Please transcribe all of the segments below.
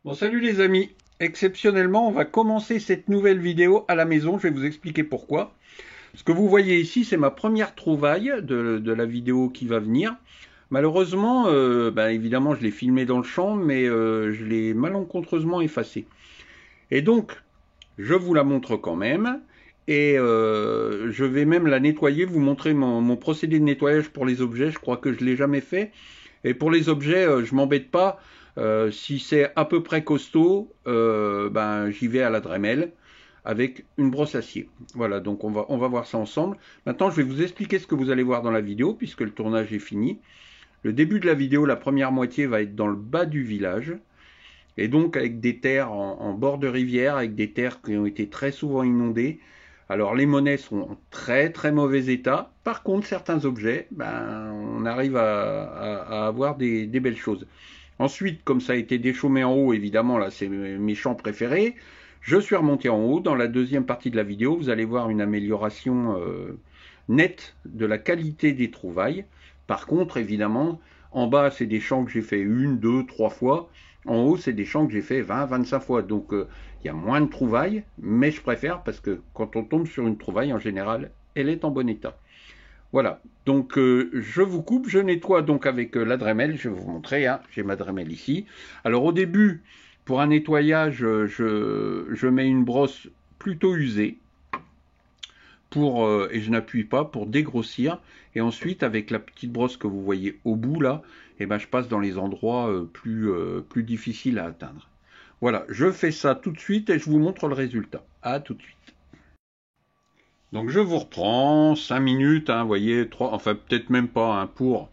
Bon, salut les amis. Exceptionnellement, on va commencer cette nouvelle vidéo à la maison. Je vais vous expliquer pourquoi. Ce que vous voyez ici, c'est ma première trouvaille de la vidéo qui va venir. Malheureusement, évidemment, je l'ai filmé dans le champ, mais je l'ai malencontreusement effacé. Et donc, je vous la montre quand même. Et je vais même la nettoyer, vous montrer mon procédé de nettoyage pour les objets. Je crois que je ne l'ai jamais fait. Et pour les objets, je m'embête pas. Si c'est à peu près costaud, j'y vais à la Dremel avec une brosse acier. Voilà, donc on va voir ça ensemble. Maintenant, je vais vous expliquer ce que vous allez voir dans la vidéo, puisque le tournage est fini. Le début de la vidéo, la première moitié va être dans le bas du village, et donc avec des terres en bord de rivière, avec des terres qui ont été très souvent inondées. Alors les monnaies sont en très très mauvais état. Par contre, certains objets, on arrive à avoir des belles choses. Ensuite, comme ça a été déchaumé en haut, évidemment, là c'est mes champs préférés, je suis remonté en haut. Dans la deuxième partie de la vidéo, vous allez voir une amélioration nette de la qualité des trouvailles. Par contre, évidemment, en bas, c'est des champs que j'ai fait une, deux, trois fois. En haut, c'est des champs que j'ai fait 20, 25 fois. Donc, il y a moins de trouvailles, mais je préfère parce que quand on tombe sur une trouvaille, en général, elle est en bon état. Voilà, donc je vous coupe, je nettoie donc avec la Dremel, je vais vous montrer, hein, j'ai ma Dremel ici. Alors au début, pour un nettoyage, je mets une brosse plutôt usée, et je n'appuie pas pour dégrossir. Et ensuite, avec la petite brosse que vous voyez au bout là, je passe dans les endroits plus difficiles à atteindre. Voilà, je fais ça tout de suite et je vous montre le résultat. À tout de suite. Donc je vous reprends 5 minutes, hein, vous voyez, 3, enfin peut-être même pas, hein, pour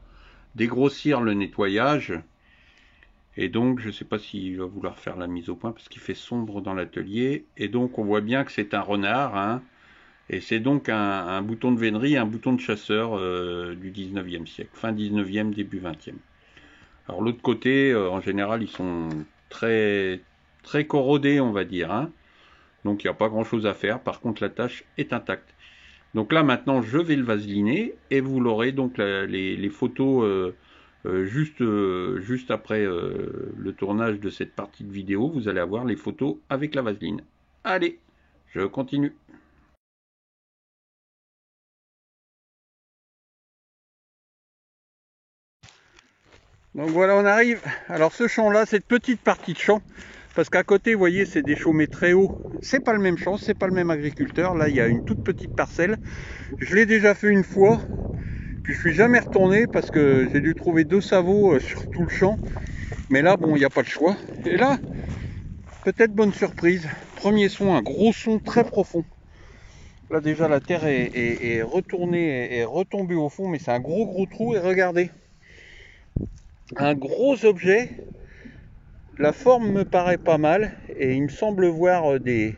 dégrossir le nettoyage. Et donc je ne sais pas s'il va vouloir faire la mise au point parce qu'il fait sombre dans l'atelier. Et donc on voit bien que c'est un renard, hein, et c'est donc un bouton de vénerie, un bouton de chasseur du 19e siècle, fin 19e, début 20e. Alors l'autre côté, en général, ils sont très, très corrodés, on va dire, hein. Donc il n'y a pas grand-chose à faire. Par contre, la tâche est intacte. Donc là maintenant je vais le vaseliner et vous l'aurez donc les photos juste après le tournage de cette partie de vidéo, vous allez avoir les photos avec la vaseline. Allez, je continue. Donc voilà, on arrive. Alors ce champ là, cette petite partie de champ, parce qu'à côté, vous voyez, c'est des chaummés très hauts. C'est pas le même champ, c'est pas le même agriculteur. Là, il y a une toute petite parcelle. Je l'ai déjà fait une fois. Puis je suis jamais retourné parce que j'ai dû trouver 2 sabots sur tout le champ. Mais là, bon, il n'y a pas de choix. Et là, peut-être bonne surprise. Premier son, un gros son très profond. Là déjà, la terre est retournée, est retombée au fond, mais c'est un gros trou. Et regardez, un gros objet. La forme me paraît pas mal et il me semble voir des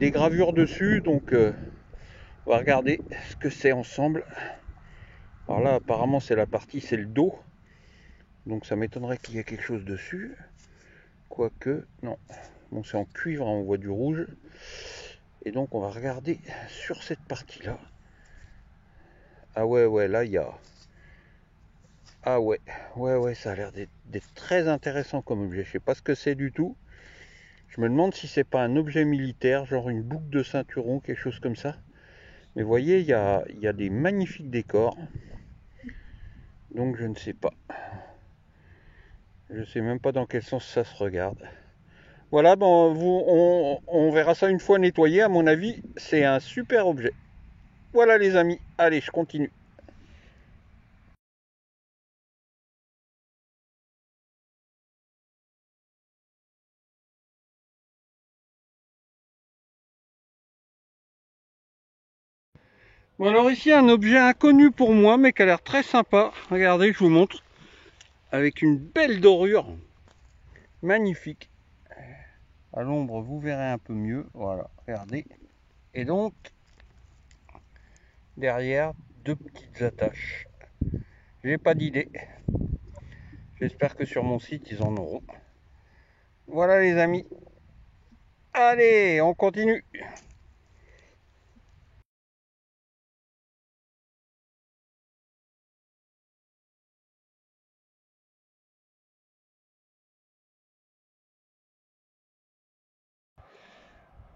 gravures dessus. Donc, on va regarder ce que c'est ensemble. Alors là, apparemment, c'est la partie, c'est le dos. Donc ça m'étonnerait qu'il y ait quelque chose dessus. Quoique, non. Bon, c'est en cuivre, hein, on voit du rouge. Et donc, on va regarder sur cette partie-là. Ah ouais, là, il y a... Ah ouais, ça a l'air d'être très intéressant comme objet. Je sais pas ce que c'est du tout. Je me demande si c'est pas un objet militaire, genre une boucle de ceinturon, quelque chose comme ça. Mais vous voyez, il y a des magnifiques décors. Donc, je ne sais pas. Je sais même pas dans quel sens ça se regarde. Voilà, bon, on verra ça une fois nettoyé. À mon avis, c'est un super objet. Voilà les amis, allez, je continue. Bon alors ici un objet inconnu pour moi mais qui a l'air très sympa. Regardez, je vous montre. Avec une belle dorure. Magnifique. À l'ombre vous verrez un peu mieux. Voilà, regardez. Et donc, derrière, 2 petites attaches. J'ai pas d'idée. J'espère que sur mon site ils en auront. Voilà les amis. Allez, on continue.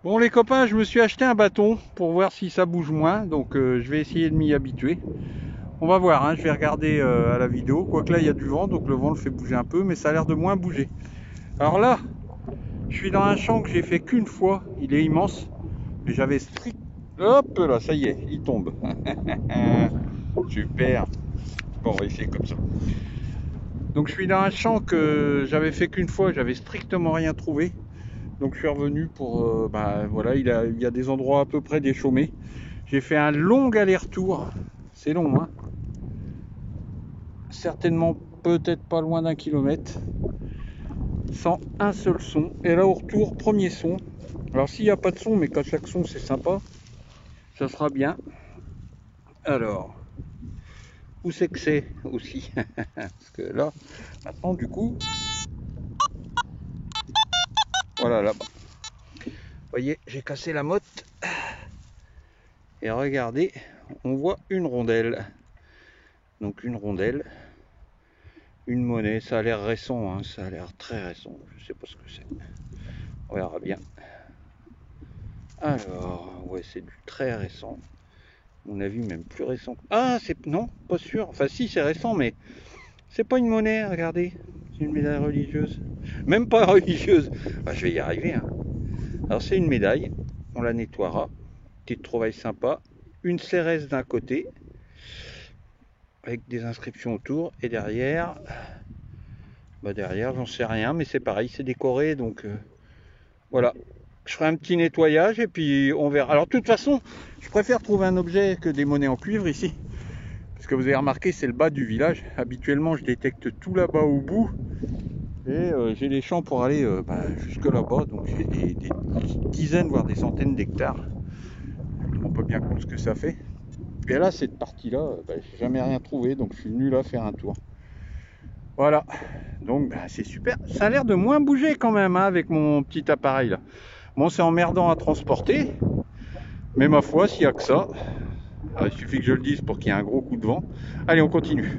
Bon les copains, je me suis acheté un bâton pour voir si ça bouge moins, donc je vais essayer de m'y habituer. On va voir, hein, je vais regarder à la vidéo, quoique là il y a du vent, donc le vent le fait bouger un peu, mais ça a l'air de moins bouger. Alors là, je suis dans un champ que j'ai fait qu'une fois, il est immense, mais j'avais strict... Hop là, ça y est, il tombe. Super. Bon, on va essayer comme ça. Donc je suis dans un champ que j'avais fait qu'une fois, j'avais strictement rien trouvé. Donc je suis revenu pour... voilà, il y a des endroits à peu près déchaumés. J'ai fait un long aller-retour. C'est long, hein. Certainement peut-être pas loin d'1 kilomètre. Sans un seul son. Et là au retour, premier son. Alors s'il n'y a pas de son, mais qu'à chaque son c'est sympa, ça sera bien. Alors, où c'est que c'est aussi? Parce que là, maintenant du coup... Voilà, là-bas. Vous voyez, j'ai cassé la motte. Et regardez, on voit une rondelle. Donc une rondelle, une monnaie, ça a l'air récent, hein, ça a l'air très récent. Je sais pas ce que c'est. On verra bien. Alors, ouais, c'est du très récent. À mon avis, même plus récent. Ah, c'est... Non, pas sûr. Enfin, si, c'est récent, mais c'est pas une monnaie, regardez. C'est une médaille religieuse. Même pas religieuse. Bah, je vais y arriver, hein. Alors, c'est une médaille. On la nettoiera. Petite trouvaille sympa. Une cérès d'un côté. Avec des inscriptions autour. Et derrière... Bah, derrière, j'en sais rien. Mais c'est pareil, c'est décoré. Donc, voilà. Je ferai un petit nettoyage et puis on verra. Alors de toute façon, je préfère trouver un objet que des monnaies en cuivre ici. Parce que vous avez remarqué, c'est le bas du village. Habituellement, je détecte tout là-bas au bout. Et j'ai les champs pour aller jusque là-bas. Donc j'ai des dizaines, voire des centaines d'hectares. On peut bien compte ce que ça fait. Et là, cette partie-là, j'ai jamais rien trouvé. Donc je suis venu là faire un tour. Voilà. Donc c'est super. Ça a l'air de moins bouger quand même, hein, avec mon petit appareil là. Bon, c'est emmerdant à transporter, mais ma foi, s'il n'y a que ça, il suffit que je le dise pour qu'il y ait un gros coup de vent. Allez, on continue.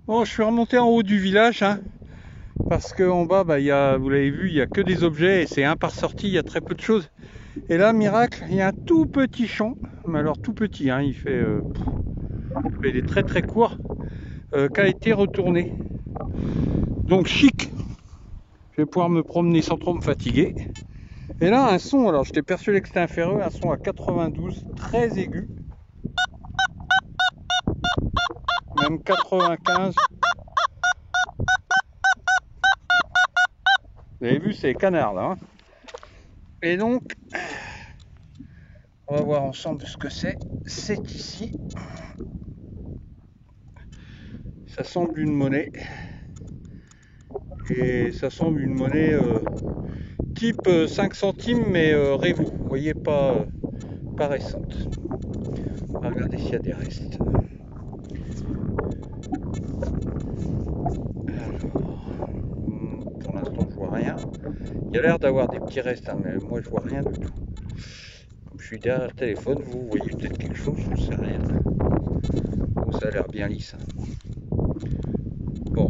Bon, je suis remonté en haut du village, hein, parce qu'en bas, vous l'avez vu, il n'y a que des objets, et c'est un par sortie, il y a très peu de choses. Et là, miracle, il y a un tout petit champ, mais alors tout petit, hein, il est très très court, qui a été retourné. Donc chic, je vais pouvoir me promener sans trop me fatiguer. Et là, un son, alors j'étais persuadé que c'était un ferreux, un son à 92, très aigu. Même 95. Vous avez vu, c'est les canards là. Hein. Et donc, on va voir ensemble ce que c'est. C'est ici. Ça semble une monnaie. Et ça semble une monnaie type 5 centimes, mais Révo. Vous voyez, pas récente. On va regarder s'il y a des restes. Alors, pour l'instant, je vois rien. Il y a l'air d'avoir des petits restes, hein, mais moi, je vois rien du tout. Comme je suis derrière le téléphone, vous voyez peut-être quelque chose, je ne sais rien. Oh, ça a l'air bien lisse. Bon.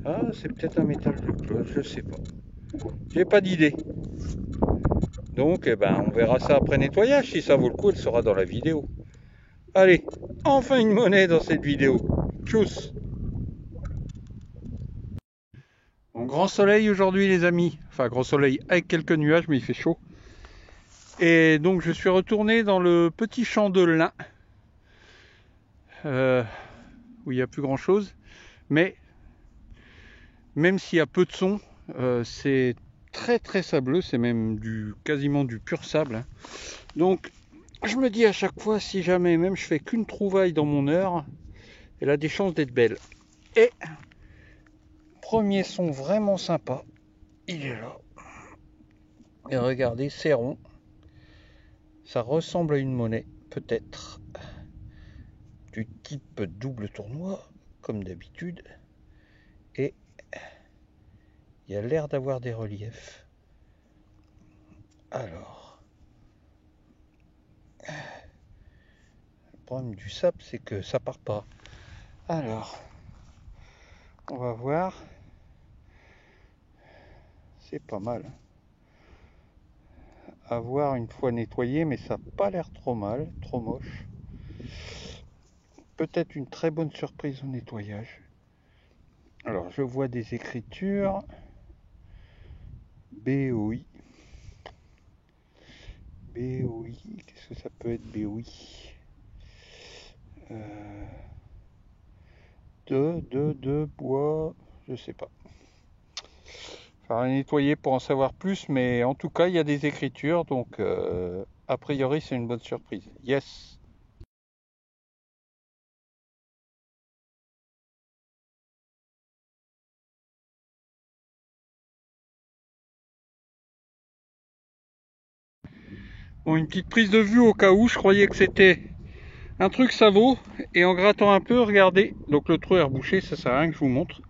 Ah, c'est peut-être un métal de cloche, je sais pas. J'ai pas d'idée. Donc, on verra ça après nettoyage. Si ça vaut le coup, elle sera dans la vidéo. Allez, enfin une monnaie dans cette vidéo. Tchuss. Bon, grand soleil aujourd'hui, les amis. Enfin, grand soleil avec quelques nuages, mais il fait chaud. Et donc, je suis retourné dans le petit champ de lin. Où il n'y a plus grand chose. Mais, même s'il y a peu de son, c'est très très sableux. C'est même quasiment du pur sable. Hein. Donc, je me dis à chaque fois, si jamais même je fais qu'une trouvaille dans mon heure, elle a des chances d'être belle. Et premier son vraiment sympa, il est là. Et regardez, c'est rond. Ça ressemble à une monnaie, peut-être. Du type double tournoi, comme d'habitude. Et il y a l'air d'avoir des reliefs. Alors, le problème du sable, c'est que ça part pas. Alors, on va voir. C'est pas mal à voir une fois nettoyé, mais ça n'a pas l'air trop mal, trop moche. Peut-être une très bonne surprise au nettoyage. Alors, je vois des écritures. BOI. BOI. Qu'est-ce que ça peut être BOI? De bois. Je sais pas. Enfin, nettoyer pour en savoir plus, mais en tout cas, il y a des écritures, donc a priori, c'est une bonne surprise. Yes! Bon, une petite prise de vue au cas où, je croyais que c'était un truc sabot, et en grattant un peu, regardez, donc le trou est rebouché, ça sert à rien que je vous montre.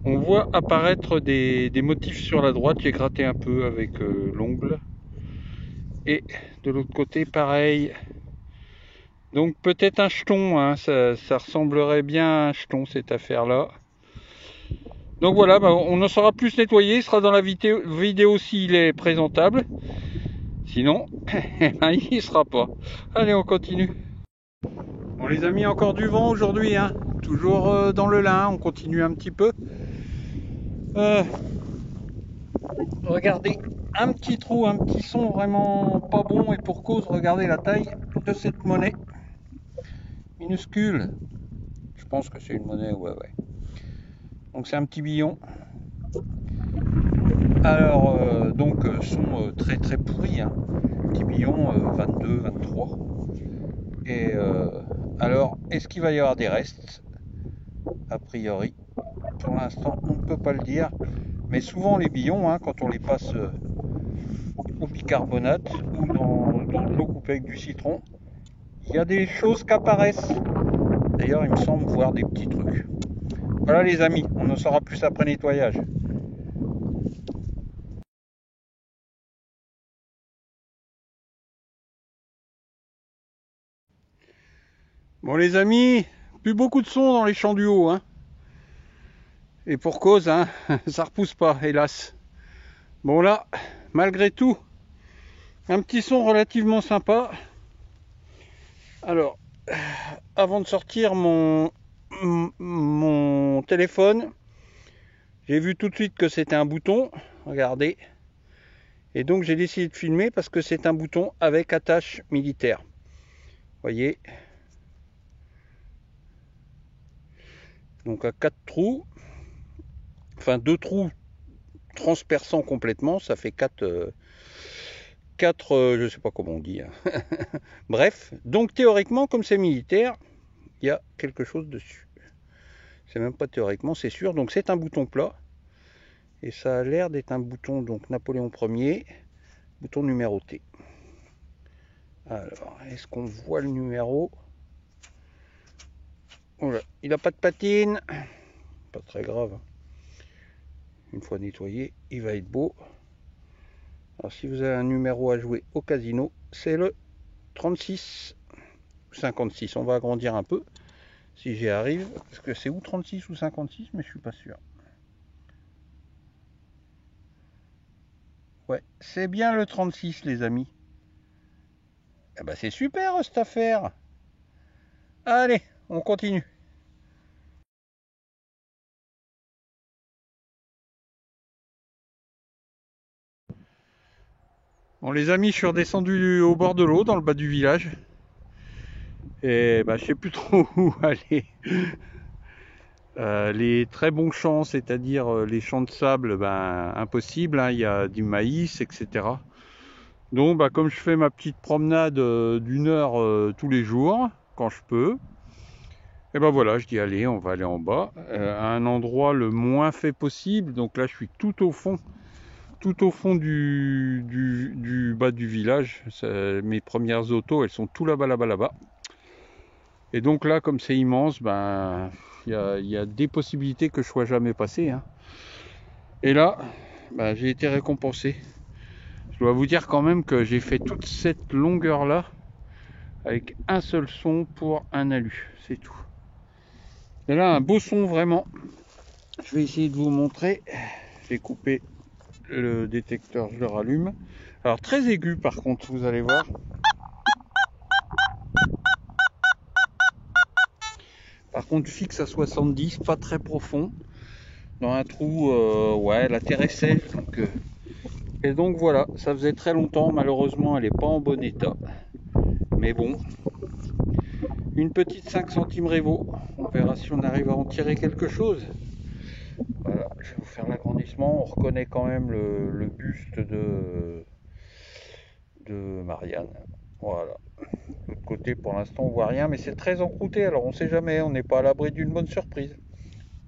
On voit apparaître des motifs sur la droite, j'ai gratté un peu avec l'ongle. Et de l'autre côté, pareil. Donc peut-être un jeton, hein, ça ressemblerait bien à un jeton cette affaire-là. Donc voilà, bah, on en saura plus nettoyé, il sera dans la vidéo s'il est présentable. Sinon, il ne sera pas. Allez, on continue. Bon les amis, encore du vent aujourd'hui, hein. Toujours dans le lin, on continue un petit peu. Regardez, un petit trou, un petit son vraiment pas bon, et pour cause, regardez la taille de cette monnaie. Minuscule. Je pense que c'est une monnaie, ouais. Donc c'est un petit billon. Alors, donc, sont très très pourris, hein. Petit billon 22, 23. Et alors, est-ce qu'il va y avoir des restes? A priori, pour l'instant, on ne peut pas le dire. Mais souvent, les billons, hein, quand on les passe au bicarbonate ou dans de l'eau coupée avec du citron, il y a des choses qui apparaissent. D'ailleurs, il me semble voir des petits trucs. Voilà les amis, on en saura plus après nettoyage. Bon les amis, plus beaucoup de son dans les champs du haut, hein. Et pour cause, hein, ça repousse pas, hélas. Bon là, malgré tout, un petit son relativement sympa. Alors, avant de sortir mon téléphone, j'ai vu tout de suite que c'était un bouton, regardez. Et donc j'ai décidé de filmer parce que c'est un bouton avec attache militaire. Voyez. Donc à 4 trous, enfin 2 trous transperçants complètement, ça fait 4, je sais pas comment on dit. Hein. Bref, donc théoriquement, comme c'est militaire, il y a quelque chose dessus. C'est même pas théoriquement, c'est sûr. Donc c'est un bouton plat. Et ça a l'air d'être un bouton, donc Napoléon Ier, bouton numéroté. Alors, est-ce qu'on voit le numéro? Voilà, il n'a pas de patine. Pas très grave. Une fois nettoyé, il va être beau. Alors si vous avez un numéro à jouer au casino, c'est le 36 ou 56. On va agrandir un peu si j'y arrive. Parce que c'est ou 36 ou 56, mais je suis pas sûr. Ouais, c'est bien le 36 les amis. Eh ben c'est super cette affaire. Allez, on continue. Bon les amis, je suis redescendu au bord de l'eau, dans le bas du village. Et bah, je sais plus trop où aller. Les très bons champs, c'est-à-dire les champs de sable, ben, impossible, hein, il y a du maïs, etc. Donc bah, comme je fais ma petite promenade d'1 heure tous les jours, quand je peux, et ben voilà, je dis allez, on va aller en bas, à un endroit le moins fait possible. Donc là je suis tout au fond du bas du village. Mes premières autos, elles sont tout là-bas. Et donc là, comme c'est immense, ben il y a des possibilités que je sois jamais passé, hein. Et là, ben, j'ai été récompensé. Je dois vous dire quand même que j'ai fait toute cette longueur là avec un seul son pour un alu, c'est tout. Et là un beau son vraiment. Je vais essayer de vous montrer. J'ai coupé le détecteur, je le rallume. Alors très aigu par contre, vous allez voir. Par contre fixe à 70, pas très profond. Dans un trou, ouais, la terre est sèche. Et donc voilà, ça faisait très longtemps. Malheureusement, elle n'est pas en bon état. Mais bon, une petite 5 centimes Revo. On verra si on arrive à en tirer quelque chose. Voilà, je vais vous faire l'agrandissement. On reconnaît quand même le buste de Marianne. Voilà. De l'autre côté, pour l'instant, on voit rien, mais c'est très encrouté. Alors, on sait jamais. On n'est pas à l'abri d'une bonne surprise.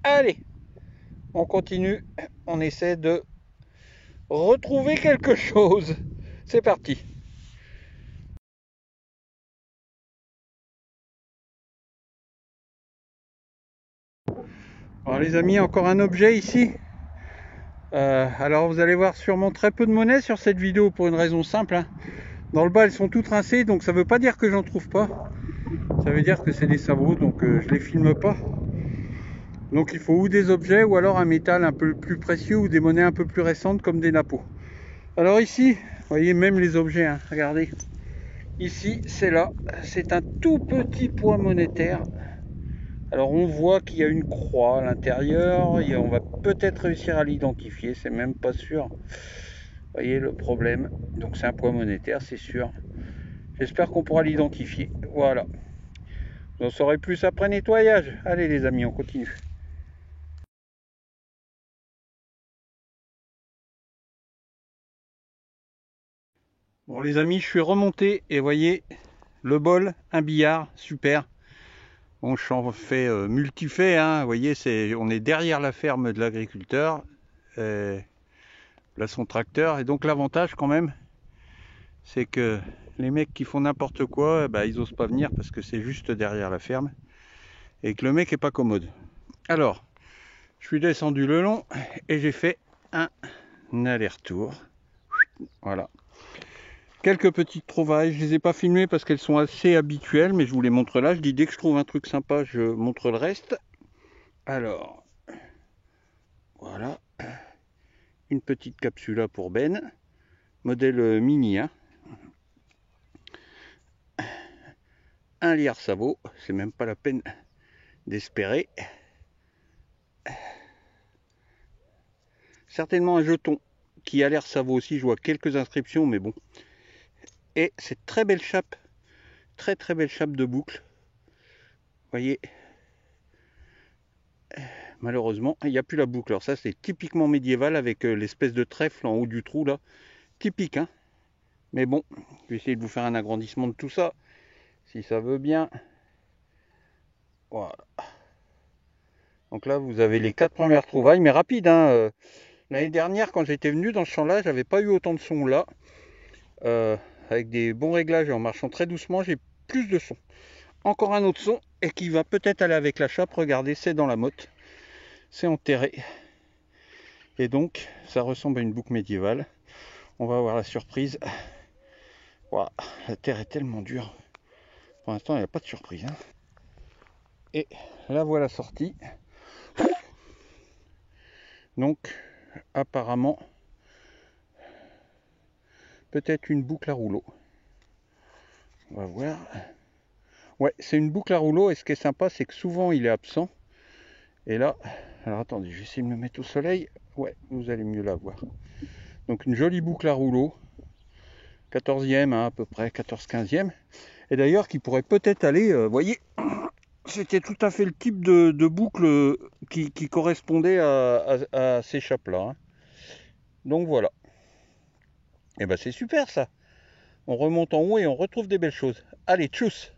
Allez, on continue. On essaie de retrouver quelque chose. C'est parti. Alors les amis, encore un objet ici. Alors vous allez voir sûrement très peu de monnaie sur cette vidéo pour une raison simple. Hein. Dans le bas elles sont toutes rincées, donc ça veut pas dire que j'en trouve pas. Ça veut dire que c'est des sabots, donc je les filme pas. Donc il faut ou des objets ou alors un métal un peu plus précieux ou des monnaies un peu plus récentes comme des nappos. Alors ici, vous voyez même les objets, hein, regardez. Ici, c'est là, c'est un tout petit poids monétaire. Alors on voit qu'il y a une croix à l'intérieur, on va peut-être réussir à l'identifier, c'est même pas sûr. Vous voyez le problème, donc c'est un poids monétaire, c'est sûr. J'espère qu'on pourra l'identifier, voilà. Vous en saurez plus après nettoyage. Allez les amis, on continue. Bon les amis, je suis remonté et voyez, le bol, un billard, super. Bon, je en fais multifait, hein. Vous voyez, on est derrière la ferme de l'agriculteur. Là, son tracteur. Et donc, l'avantage, quand même, c'est que les mecs qui font n'importe quoi, bah, ils osent pas venir parce que c'est juste derrière la ferme. Et que le mec est pas commode. Alors, je suis descendu le long et j'ai fait un aller-retour. Voilà. Quelques petites trouvailles, je les ai pas filmées parce qu'elles sont assez habituelles, mais je vous les montre là. Je dis dès que je trouve un truc sympa, je montre le reste. Alors, voilà. Une petite capsula pour Ben. Modèle mini, hein. Un liard sabot, c'est même pas la peine d'espérer. Certainement un jeton qui a l'air sabot aussi, je vois quelques inscriptions, mais bon. Et cette très belle chape, très belle chape de boucle. Vous voyez, malheureusement, il n'y a plus la boucle. Alors ça, c'est typiquement médiéval avec l'espèce de trèfle en haut du trou là. Typique, hein. Mais bon, je vais essayer de vous faire un agrandissement de tout ça, si ça veut bien. Voilà. Donc là, vous avez les 4 premières trouvailles, mais rapides, hein. L'année dernière, quand j'étais venu dans ce champ-là, j'avais pas eu autant de sons là. Avec des bons réglages et en marchant très doucement, j'ai plus de son. Encore un autre son et qui va peut-être aller avec la chape. Regardez, c'est dans la motte. C'est enterré. Et donc, ça ressemble à une boucle médiévale. On va avoir la surprise. Wow, la terre est tellement dure. Pour l'instant, il n'y a pas de surprise. Hein. Et la voilà sortie. Donc, apparemment, peut-être une boucle à rouleau. On va voir. Ouais, c'est une boucle à rouleau. Et ce qui est sympa, c'est que souvent, il est absent. Et là, alors attendez, je vais essayer de me mettre au soleil. Ouais, vous allez mieux la voir. Donc une jolie boucle à rouleau. 14e, hein, à peu près, 14-15e. Et d'ailleurs, qui pourrait peut-être aller, vous voyez, c'était tout à fait le type de boucle qui correspondait à ces chapes-là. Hein. Donc voilà. Et ben c'est super ça. On remonte en haut et on retrouve des belles choses. Allez, tchuss!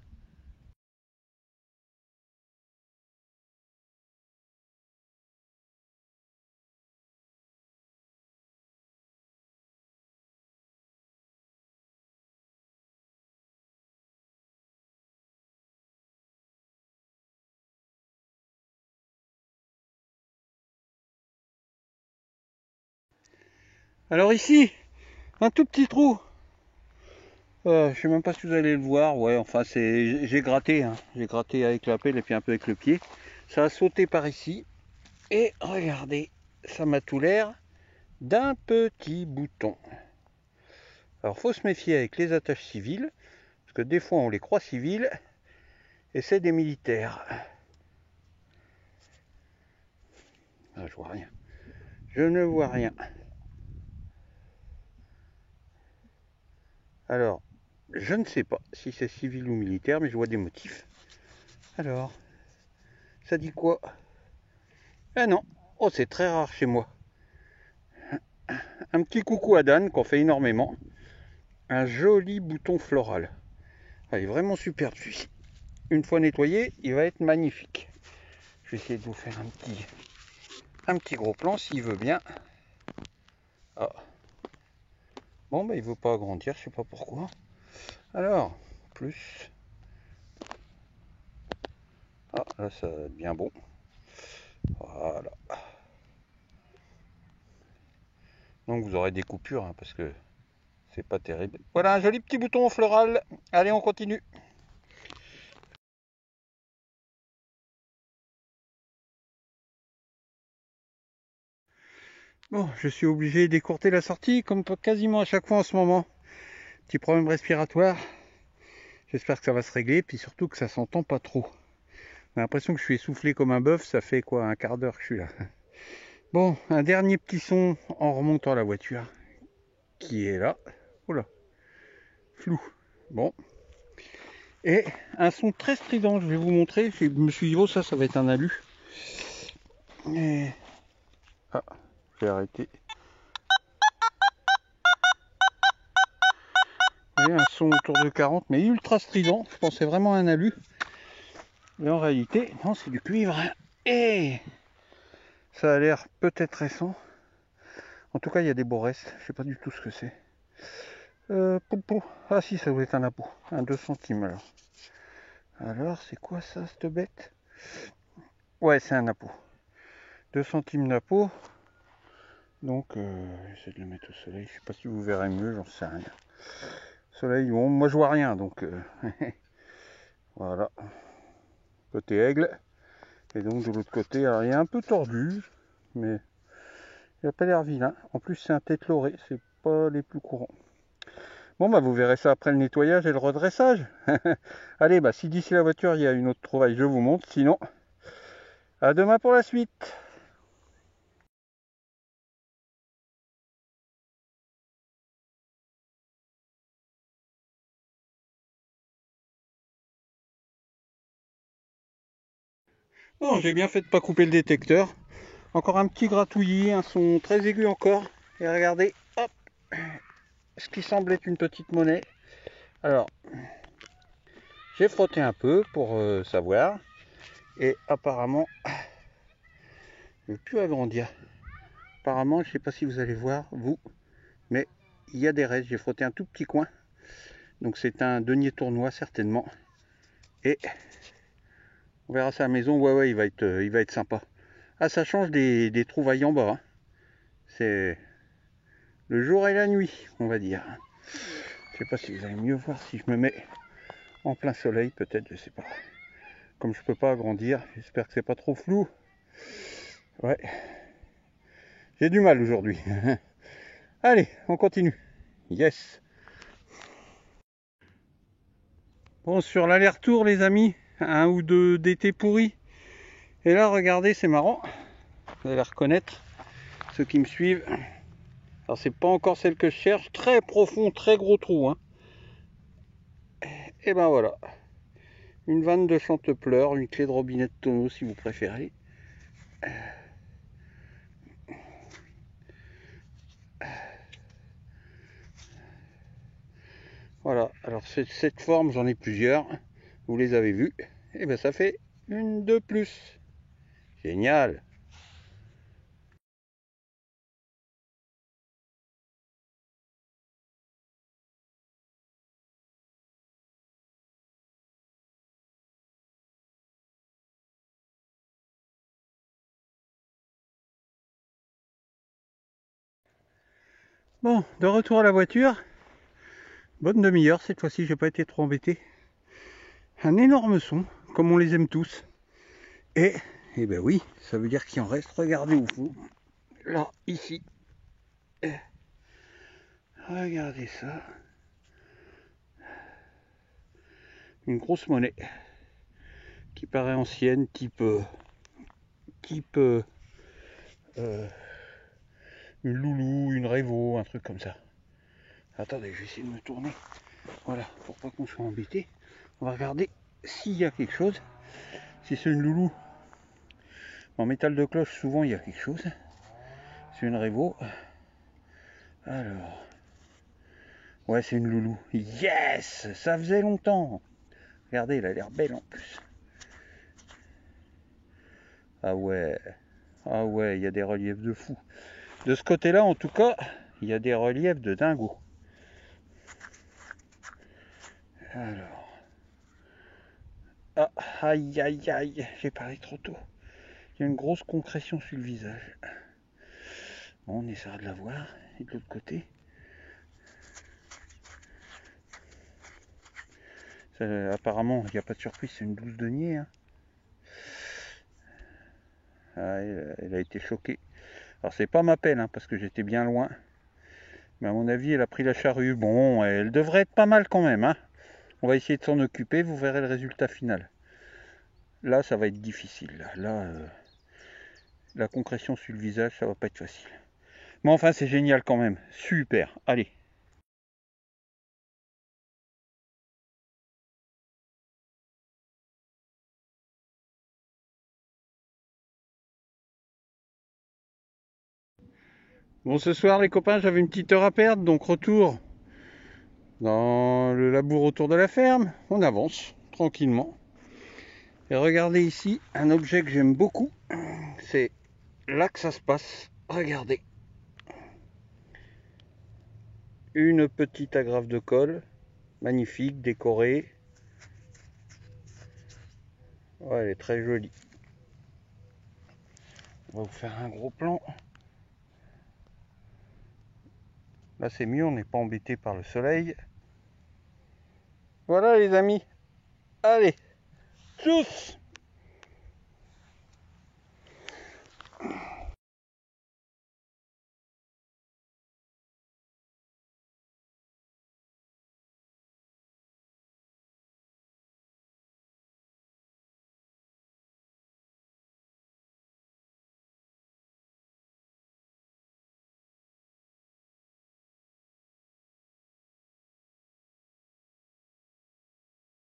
Alors ici, Un tout petit trou. Je sais même pas si vous allez le voir. Ouais, enfin, j'ai gratté. Hein. J'ai gratté avec la pelle et puis un peu avec le pied. Ça a sauté par ici. Et regardez, ça m'a tout l'air d'un petit bouton. Alors, faut se méfier avec les attaches civiles. Parce que des fois, on les croit civiles. Et c'est des militaires. Ah, je vois rien. Je ne vois rien. Alors, je ne sais pas si c'est civil ou militaire, mais je vois des motifs. Alors, ça dit quoi? Ah non, oh c'est très rare chez moi. Un petit coucou à Dan qu'on fait énormément. Un joli bouton floral. Ah, il est vraiment superbe celui-ci. Une fois nettoyé, il va être magnifique. Je vais essayer de vous faire un petit gros plan s'il veut bien. Ah. Bon, bah il veut pas agrandir, je sais pas pourquoi. Alors, plus. Ah, là ça va être bien bon. Voilà. Donc vous aurez des coupures hein, parce que c'est pas terrible. Voilà un joli petit bouton floral. Allez, on continue. Bon, je suis obligé d'écourter la sortie comme quasiment à chaque fois en ce moment. Petit problème respiratoire. J'espère que ça va se régler, puis surtout que ça s'entend pas trop. J'ai l'impression que je suis essoufflé comme un bœuf, ça fait quoi, un quart d'heure que je suis là. Bon, un dernier petit son en remontant la voiture, qui est là. Oula, flou. Bon. Et un son très strident, je vais vous montrer. Je me suis dit, oh ça va être un alu. Et... ah, j'ai arrêté. Vous voyez, un son autour de 40, mais ultra strident. Je pensais vraiment à un alu. Et en réalité, non, c'est du cuivre. Et ça a l'air peut-être récent. En tout cas, il y a des beaux restes. Je sais pas du tout ce que c'est. Ah si, ça doit être un appôt. Un 2 centimes alors. Alors, c'est quoi ça, cette bête? Ouais, c'est un appôt. 2 centimes d'appôt. Donc, j'essaie de le mettre au soleil. Je sais pas si vous verrez mieux, j'en sais rien. Soleil, bon, moi je vois rien, donc voilà. Côté aigle. Et donc de l'autre côté, alors il est un peu tordu, mais il n'a pas l'air vilain. En plus, c'est un tête loré, c'est pas les plus courants. Bon, bah vous verrez ça après le nettoyage et le redressage. Allez, bah si d'ici la voiture il y a une autre trouvaille, je vous montre. Sinon, à demain pour la suite. Bon, j'ai bien fait de pas couper le détecteur. Encore un petit gratouillis, un son très aigu encore. Et regardez, hop, ce qui semble être une petite monnaie. Alors, j'ai frotté un peu pour savoir. Et apparemment, je ne vais plus agrandir. Apparemment, je ne sais pas si vous allez voir, vous, mais il y a des restes. J'ai frotté un tout petit coin. Donc c'est un denier tournois certainement. Et on verra ça à la maison. Ouais, il va être sympa. Ah, ça change des trouvailles en bas. Hein. C'est le jour et la nuit, on va dire. Je sais pas si vous allez mieux voir si je me mets en plein soleil, peut-être, je sais pas. Comme je peux pas agrandir, j'espère que c'est pas trop flou. Ouais, j'ai du mal aujourd'hui. Allez, on continue. Yes. Bon, sur l'aller-retour, les amis, un ou deux d'été pourris. Et là, regardez, c'est marrant. Vous allez la reconnaître, ceux qui me suivent. Alors, c'est pas encore celle que je cherche. Très profond, très gros trou. Hein. Et ben voilà. Une vanne de chantepleurs, une clé de robinet de tonneau si vous préférez. Voilà. Alors, cette forme, j'en ai plusieurs. Vous les avez vues. Et ben ça fait une de plus. Génial. Bon, de retour à la voiture. Bonne demi-heure, cette fois-ci, j'ai pas été trop embêté. Un énorme son, comme on les aime tous. Et ben oui, ça veut dire qu'il en reste. Regardez au fond. Là, ici. Regardez ça. Une grosse monnaie. Qui paraît ancienne, type une Loulou, une Revo, un truc comme ça. Attendez, je vais essayer de me tourner. Voilà, pour pas qu'on soit embêté. On va regarder s'il y a quelque chose. Si c'est une Loulou, en métal de cloche, souvent il y a quelque chose. C'est une Revo. Alors, ouais, c'est une Loulou. Yes, ça faisait longtemps. Regardez, elle a l'air belle en plus. Ah ouais, il y a des reliefs de fou. De ce côté-là, en tout cas, il y a des reliefs de dingo. Alors, ah, aïe, aïe, aïe, j'ai parlé trop tôt. Il y a une grosse concrétion sur le visage. Bon, on essaiera de la voir. Et de l'autre côté, ça, apparemment, il n'y a pas de surprise, c'est une blouse de niais. Hein. Ah, elle a été choquée. Alors, c'est pas ma peine, hein, parce que j'étais bien loin. Mais à mon avis, elle a pris la charrue. Bon, elle devrait être pas mal quand même. Hein. On va essayer de s'en occuper, vous verrez le résultat final. Là, ça va être difficile. Là, la concrétion sur le visage, ça va pas être facile. Mais enfin, c'est génial quand même. Super. Allez. Bon, ce soir, les copains, j'avais une petite heure à perdre, donc retour dans le labour autour de la ferme. On avance tranquillement. Et regardez ici, un objet que j'aime beaucoup. C'est là que ça se passe. Regardez. Une petite agrafe de colle. Magnifique, décorée. Ouais, elle est très jolie. On va vous faire un gros plan. Là, c'est mieux, on n'est pas embêté par le soleil. Voilà, les amis. Allez, tchuss!